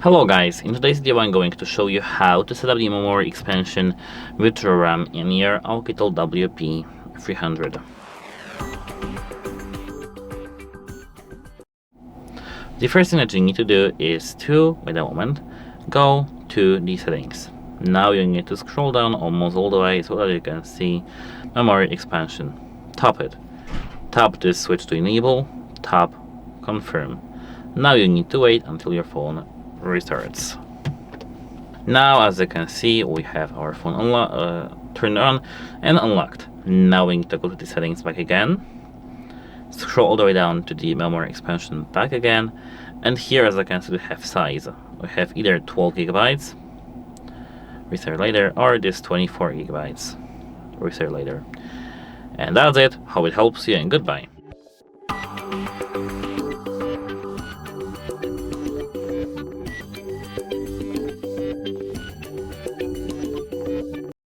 Hello guys, in today's video I'm going to show you how to set up the memory expansion with RAM in your Oukitel WP300. The first thing that you need to do is to, wait a moment, go to the settings. Now you need to scroll down almost all the way so that you can see memory expansion. Tap it. Tap this switch to enable, tap confirm. Now you need to wait until your phone restarts. Now as you can see we have our phone turned on and unlocked. Now we need to go to the settings back again, scroll all the way down to the memory expansion back again, and here as I can see we have size. We have either 12 gigabytes, restart later, or this 24 gigabytes, restart later. And that's it. Hope it helps you, and goodbye.